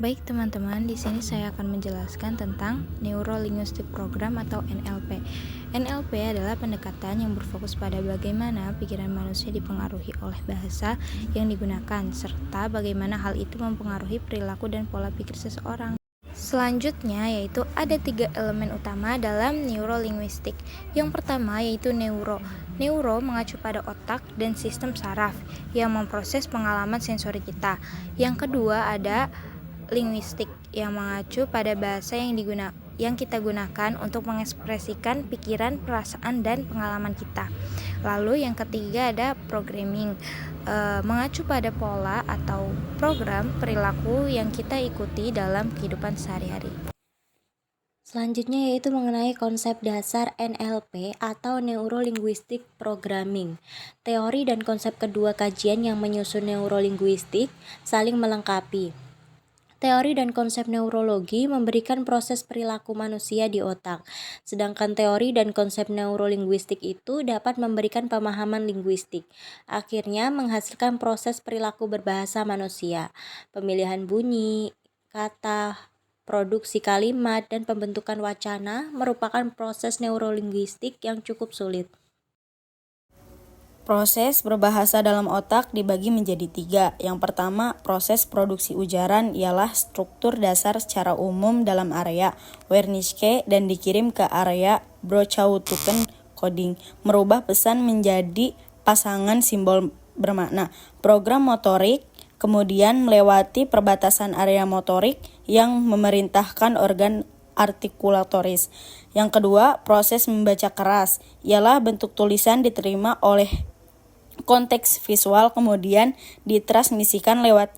Baik teman-teman, di sini saya akan menjelaskan tentang Neuro-Linguistic Program atau NLP. NLP adalah pendekatan yang berfokus pada bagaimana pikiran manusia dipengaruhi oleh bahasa yang digunakan, serta bagaimana hal itu mempengaruhi perilaku dan pola pikir seseorang. Selanjutnya yaitu ada 3 elemen utama dalam neurolinguistik. Yang pertama yaitu neuro. Neuro mengacu pada otak dan sistem saraf yang memproses pengalaman sensori kita. Yang kedua ada linguistik yang mengacu pada bahasa yang kita gunakan untuk mengekspresikan pikiran, perasaan, dan pengalaman kita. Lalu yang ketiga ada programming, mengacu pada pola atau program perilaku yang kita ikuti dalam kehidupan sehari-hari. Selanjutnya yaitu mengenai konsep dasar NLP atau Neuro-Linguistic Programming. Teori dan konsep kedua kajian yang menyusun neurolinguistik saling melengkapi. Teori dan konsep neurologi memberikan proses perilaku manusia di otak, sedangkan teori dan konsep neurolinguistik itu dapat memberikan pemahaman linguistik. Akhirnya menghasilkan proses perilaku berbahasa manusia, pemilihan bunyi, kata, produksi kalimat, dan pembentukan wacana merupakan proses neurolinguistik yang cukup sulit. Proses berbahasa dalam otak dibagi menjadi 3. Yang pertama, proses produksi ujaran ialah struktur dasar secara umum dalam area Wernicke dan dikirim ke area Brocahutuken coding, merubah pesan menjadi pasangan simbol bermakna. Program motorik kemudian melewati perbatasan area motorik yang memerintahkan organ artikulatoris. Yang kedua, proses membaca keras ialah bentuk tulisan diterima oleh konteks visual kemudian ditransmisikan lewat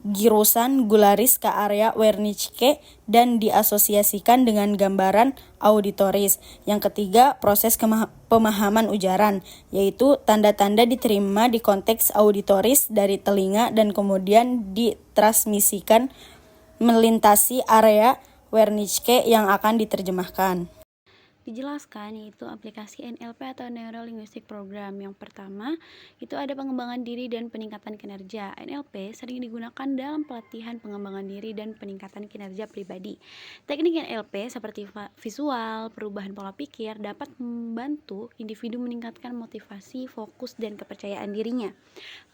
girusan gularis ke area Wernicke dan diasosiasikan dengan gambaran auditoris. Yang ketiga, proses pemahaman ujaran, yaitu tanda-tanda diterima di konteks auditoris dari telinga dan kemudian ditransmisikan melintasi area Wernicke yang akan diterjemahkan. Dijelaskan yaitu aplikasi NLP atau Neuro Linguistic Program. Yang pertama, itu ada pengembangan diri dan peningkatan kinerja. NLP sering digunakan dalam pelatihan pengembangan diri dan peningkatan kinerja pribadi. Teknik NLP seperti visual, perubahan pola pikir dapat membantu individu meningkatkan motivasi, fokus, dan kepercayaan dirinya.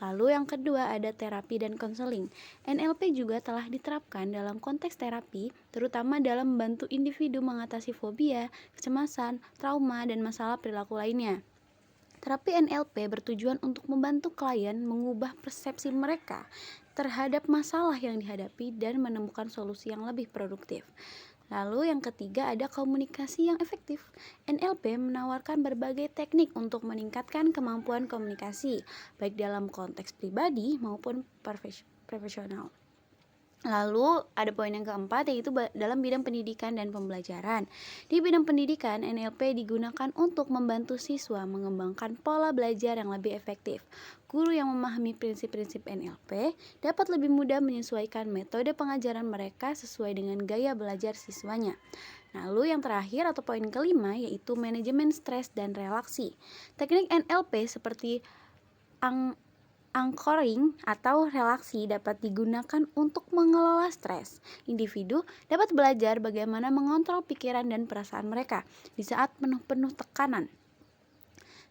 Lalu yang kedua ada terapi dan konseling. NLP juga telah diterapkan dalam konteks terapi, terutama dalam membantu individu mengatasi fobia, kecemasan, trauma, dan masalah perilaku lainnya. Terapi NLP bertujuan untuk membantu klien mengubah persepsi mereka terhadap masalah yang dihadapi dan menemukan solusi yang lebih produktif. Lalu yang ketiga ada komunikasi yang efektif. NLP menawarkan berbagai teknik untuk meningkatkan kemampuan komunikasi, baik dalam konteks pribadi maupun profesional. Lalu ada poin yang keempat yaitu dalam bidang pendidikan dan pembelajaran. Di bidang pendidikan, NLP digunakan untuk membantu siswa mengembangkan pola belajar yang lebih efektif. Guru yang memahami prinsip-prinsip NLP dapat lebih mudah menyesuaikan metode pengajaran mereka sesuai dengan gaya belajar siswanya. Lalu yang terakhir atau poin kelima yaitu manajemen stres dan relaksi. Teknik NLP seperti anchoring atau relaksi dapat digunakan untuk mengelola stres. Individu dapat belajar bagaimana mengontrol pikiran dan perasaan mereka di saat penuh tekanan,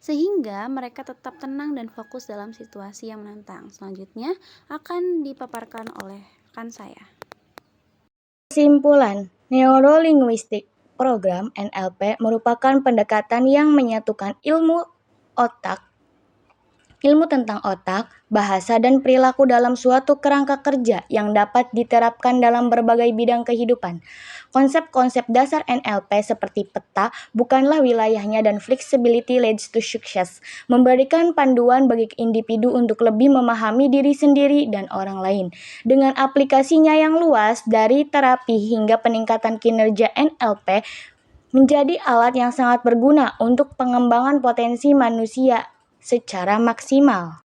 sehingga mereka tetap tenang dan fokus dalam situasi yang menantang. Selanjutnya akan dipaparkan oleh rekan saya. Kesimpulan, Neuro-Linguistic Program NLP merupakan pendekatan yang menyatukan ilmu tentang otak, bahasa, dan perilaku dalam suatu kerangka kerja yang dapat diterapkan dalam berbagai bidang kehidupan. Konsep-konsep dasar NLP seperti peta bukanlah wilayahnya dan flexibility leads to success, memberikan panduan bagi individu untuk lebih memahami diri sendiri dan orang lain. Dengan aplikasinya yang luas dari terapi hingga peningkatan kinerja NLP menjadi alat yang sangat berguna untuk pengembangan potensi manusia secara maksimal.